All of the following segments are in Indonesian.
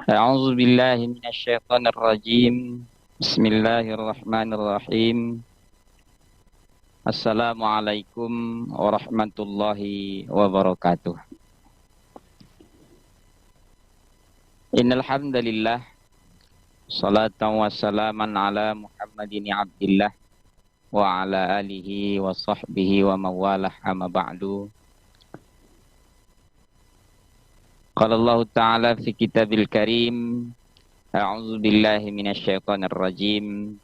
A'udzu billahi minasyaitonir rajim. Bismillahirrahmanirrahim. Assalamualaikum warahmatullahi wabarakatuh. Innal hamdalillah salatan wassalaman ala Muhammadin abdillah wa ala alihi wa sahbihi wa mawalah amma ba'du. Qala Allah Ta'ala fi kitabil karim. A'udzu billahi minasyaitonir rajim.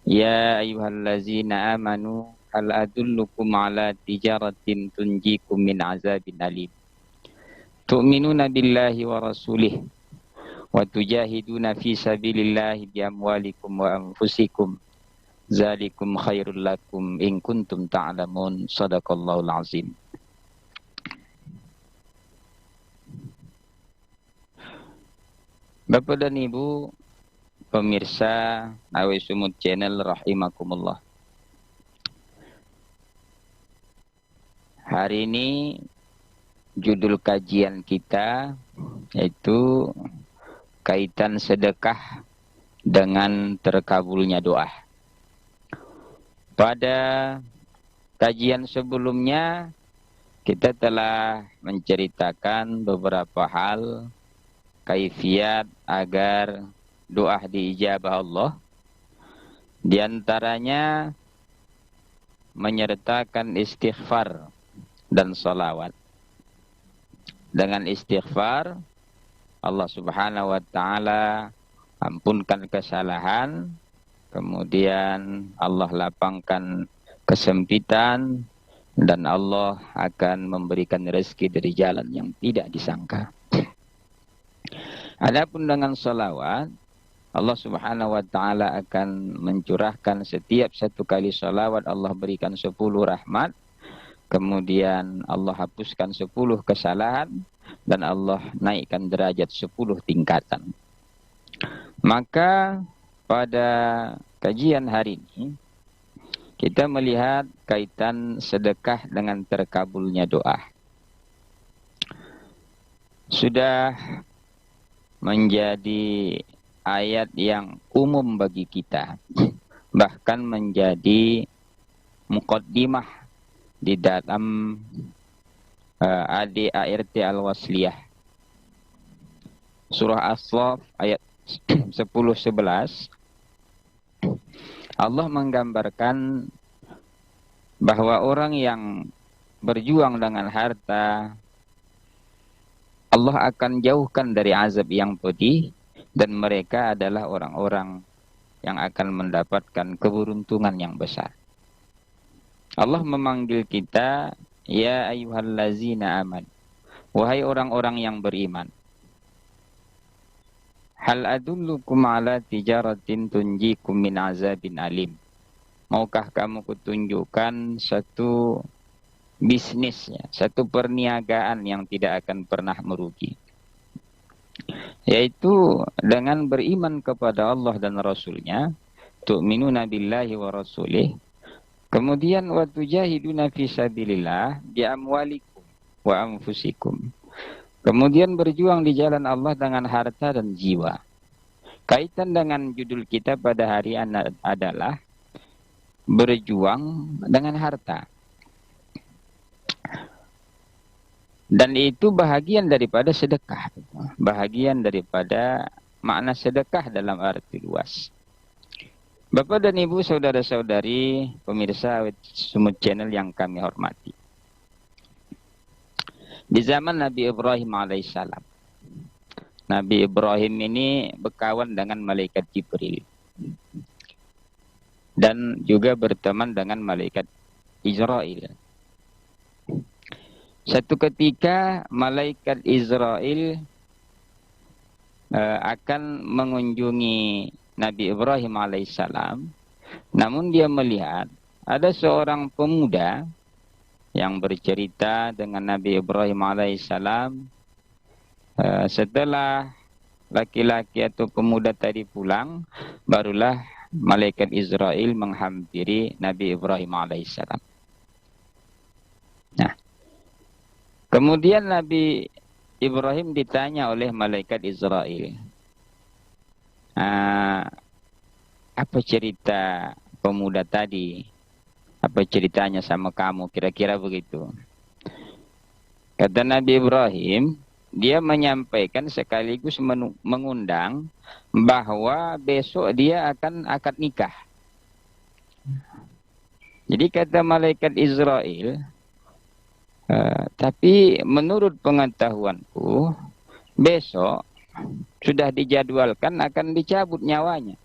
Ya ayyuhallazina amanu hal adullukum ala tijaratin tunjikum min azabin alim. Tu'minuna billahi wa rasulih wa tujahiduna fi sabilillahi bi amwalikum wa anfusikum. Zalikum khairul lakum in kuntum ta'lamun. Shadaqallahul azim. Bapak dan Ibu pemirsa Awe Sumut Channel rahimakumullah. Hari ini judul kajian kita yaitu kaitan sedekah dengan terkabulnya doa. Pada kajian sebelumnya kita telah menceritakan beberapa hal kaifiat agar doa diijabah Allah. Di antaranya menyertakan istighfar dan salawat. Dengan istighfar Allah Subhanahu wa taala ampunkan kesalahan, kemudian Allah lapangkan kesempitan, dan Allah akan memberikan rezeki dari jalan yang tidak disangka. Adapun dengan salawat, Allah Subhanahu wa taala akan mencurahkan setiap satu kali salawat Allah berikan 10 rahmat, kemudian Allah hapuskan 10 kesalahan, dan Allah naikkan derajat 10 tingkatan. Maka pada kajian hari ini kita melihat kaitan sedekah dengan terkabulnya doa. Sudah menjadi ayat yang umum bagi kita, bahkan menjadi muqaddimah di dalam ADART Al-Wasliyah. Surah As-Saff ayat 10-11 Allah menggambarkan bahwa orang yang berjuang dengan harta Allah akan jauhkan dari azab yang pedih, dan mereka adalah orang-orang yang akan mendapatkan keberuntungan yang besar. Allah memanggil kita, ya ayyuhallazina aman, wahai orang-orang yang beriman. Hal adullukum ala tijaratin tunjikum min azabin alim. Maukah kamu kutunjukkan satu bisnis, satu perniagaan yang tidak akan pernah merugi, yaitu dengan beriman kepada Allah dan Rasulnya, tu'minuna billahi wa rasulih, kemudian wa tujahiduna fi sabilillah bi amwalikum wa anfusikum, kemudian berjuang di jalan Allah dengan harta dan jiwa. Kaitan dengan judul kita pada hari ini adalah berjuang dengan harta. Dan itu bahagian daripada sedekah, bahagian daripada makna sedekah dalam arti luas. Bapak dan Ibu, saudara-saudari pemirsa Sumut Channel yang kami hormati. Di zaman Nabi Ibrahim alaihissalam, Nabi Ibrahim ini berkawan dengan malaikat Jibril dan juga berteman dengan malaikat Israel. Satu ketika malaikat Israel akan mengunjungi Nabi Ibrahim alaihissalam, namun dia melihat ada seorang pemuda yang bercerita dengan Nabi Ibrahim alaihissalam. Setelah laki-laki atau pemuda tadi pulang, barulah malaikat Israel menghampiri Nabi Ibrahim alaihissalam. Nah, kemudian Nabi Ibrahim ditanya oleh malaikat Israel, apa cerita pemuda tadi? Apa ceritanya sama kamu? Kira-kira begitu. Kata Nabi Ibrahim, dia menyampaikan sekaligus mengundang bahwa besok dia akan akad nikah. Jadi kata malaikat Israel, tapi menurut pengetahuanku, besok sudah dijadwalkan akan dicabut nyawanya.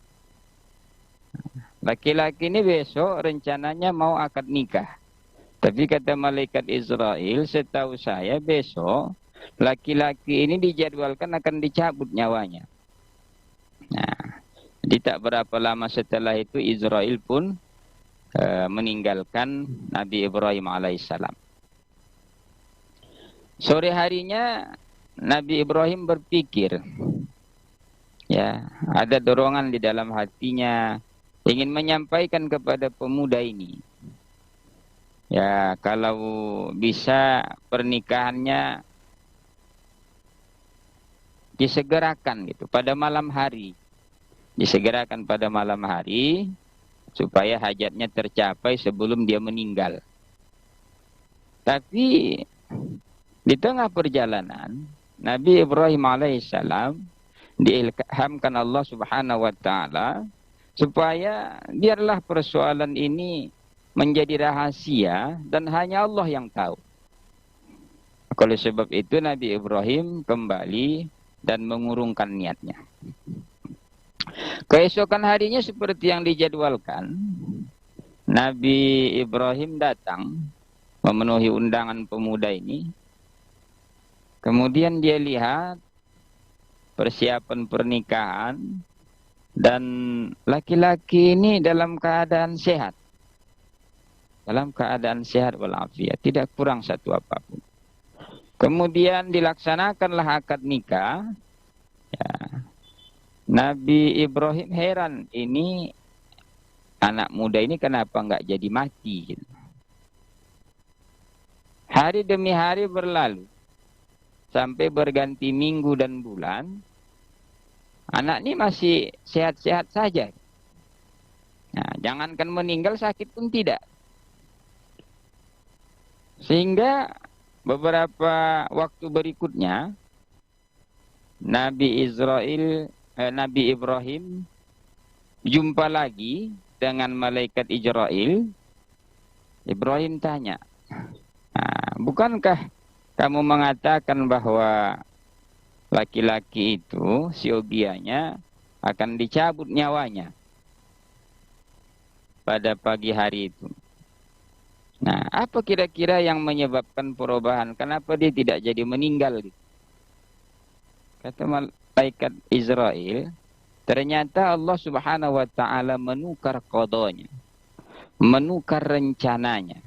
Laki-laki ini besok rencananya mau akad nikah. Tapi kata malaikat Israel, setahu saya besok laki-laki ini dijadwalkan akan dicabut nyawanya. Nah, jadi tak berapa lama setelah itu Israel pun meninggalkan Nabi Ibrahim alaihissalam. Sore harinya Nabi Ibrahim berpikir, ya, ada dorongan di dalam hatinya ingin menyampaikan kepada pemuda ini, ya, kalau bisa pernikahannya disegerakan gitu pada malam hari, disegerakan pada malam hari supaya hajatnya tercapai sebelum dia meninggal. Tapi di tengah perjalanan Nabi Ibrahim alaihissalam diilhamkan Allah subhanahu wa ta'ala supaya biarlah persoalan ini menjadi rahasia dan hanya Allah yang tahu. Oleh sebab itu Nabi Ibrahim kembali dan mengurungkan niatnya. Keesokan harinya seperti yang dijadwalkan, Nabi Ibrahim datang memenuhi undangan pemuda ini. Kemudian dia lihat persiapan pernikahan dan laki-laki ini dalam keadaan sehat. Dalam keadaan sehat walafiat, tidak kurang satu apapun. Kemudian dilaksanakanlah akad nikah. Ya. Nabi Ibrahim heran, ini anak muda ini kenapa nggak jadi mati? Gitu. Hari demi hari berlalu. Sampai berganti minggu dan bulan, anak ini masih sehat-sehat saja. Nah, jangankan meninggal, sakit pun tidak. Sehingga beberapa waktu berikutnya, Nabi Ibrahim jumpa lagi dengan malaikat Israel. Ibrahim tanya, bukankah kamu mengatakan bahwa laki-laki itu, siogianya, akan dicabut nyawanya pada pagi hari itu? Nah, apa kira-kira yang menyebabkan perubahan? Kenapa dia tidak jadi meninggal? Kata malaikat Israel, ternyata Allah subhanahu wa ta'ala menukar qadanya, menukar rencananya.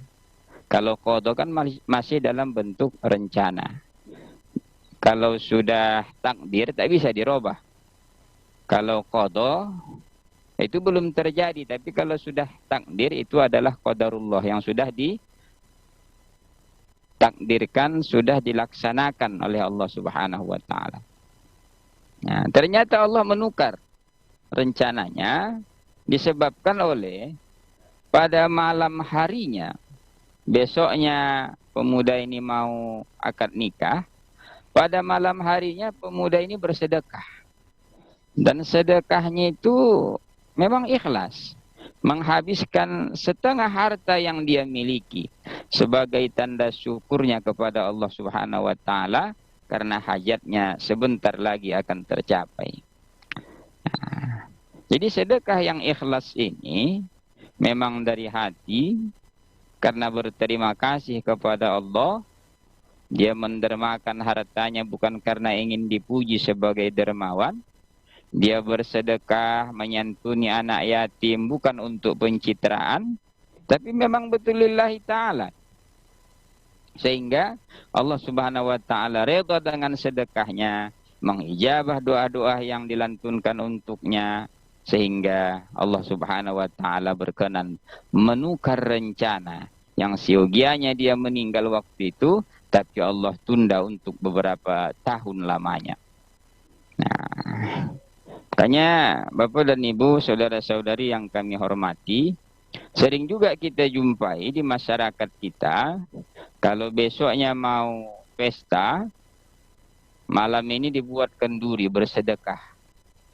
Kalau qada kan masih dalam bentuk rencana. Kalau sudah takdir tak bisa dirubah. Kalau qada itu belum terjadi, tapi kalau sudah takdir itu adalah qadarullah yang sudah ditakdirkan, sudah dilaksanakan oleh Allah Subhanahu wa taala. Nah, ternyata Allah menukar rencananya disebabkan oleh pada malam harinya, besoknya pemuda ini mau akad nikah. Pada malam harinya pemuda ini bersedekah. Dan sedekahnya itu memang ikhlas. Menghabiskan setengah harta yang dia miliki sebagai tanda syukurnya kepada Allah Subhanahu wa ta'ala karena hajatnya sebentar lagi akan tercapai. Nah, jadi sedekah yang ikhlas ini memang dari hati karena berterima kasih kepada Allah. Dia mendermakan hartanya bukan karena ingin dipuji sebagai dermawan. Dia bersedekah menyantuni anak yatim bukan untuk pencitraan, tapi memang betul lillahi ta'ala. Sehingga Allah Subhanahu wa ta'ala redha dengan sedekahnya, mengijabah doa-doa yang dilantunkan untuknya, sehingga Allah Subhanahu wa ta'ala berkenan menukar rencana yang siogianya dia meninggal waktu itu tapi Allah tunda untuk beberapa tahun lamanya. Nah, makanya Bapak dan Ibu, saudara-saudari yang kami hormati, sering juga kita jumpai di masyarakat kita, kalau besoknya mau pesta, malam ini dibuat kenduri bersedekah.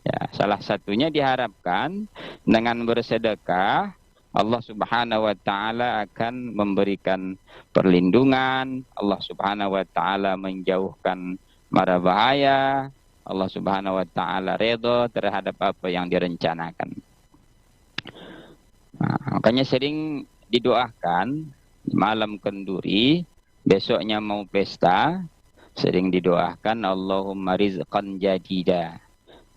Ya, salah satunya diharapkan dengan bersedekah Allah Subhanahu wa taala akan memberikan perlindungan, Allah Subhanahu wa taala menjauhkan mara bahaya, Allah Subhanahu wa taala redha terhadap apa yang direncanakan. Nah, makanya sering didoakan malam kenduri, besoknya mau pesta, sering didoakan Allahumma rizqan jadida.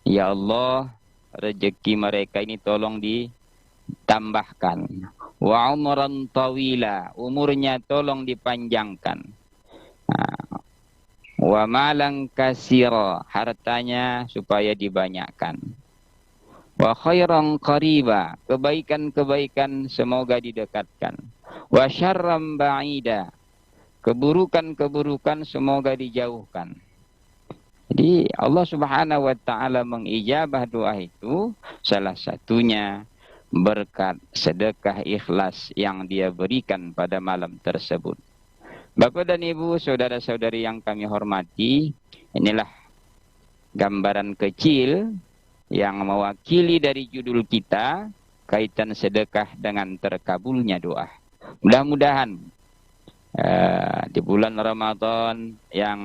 Ya Allah, rezeki mereka ini tolong ditambahkan. Wa umran tawila, umurnya tolong dipanjangkan. Wa malang kasira, hartanya supaya dibanyakkan. Wa khairan qariba, kebaikan-kebaikan semoga didekatkan. Wa syarram ba'ida, keburukan-keburukan semoga dijauhkan. Jadi Allah Subhanahu wa taala mengijabah doa itu salah satunya berkat sedekah ikhlas yang dia berikan pada malam tersebut. Bapak dan Ibu, saudara-saudari yang kami hormati, inilah gambaran kecil yang mewakili dari judul kita, kaitan sedekah dengan terkabulnya doa. Mudah-mudahan di bulan Ramadan yang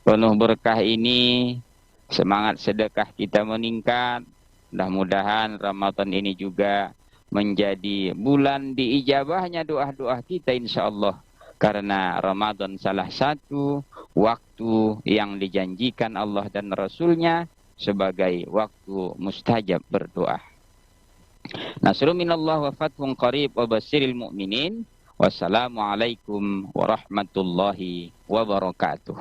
penuh berkah ini, semangat sedekah kita meningkat. Mudah-mudahan Ramadan ini juga menjadi bulan diijabahnya doa-doa kita insya-Allah. Karena Ramadan salah satu waktu yang dijanjikan Allah dan Rasulnya sebagai waktu mustajab berdoa. Nasrun minallah wa fathun qarib wa basiril mu'minin. Wassalamualaikum warahmatullahi wabarakatuh.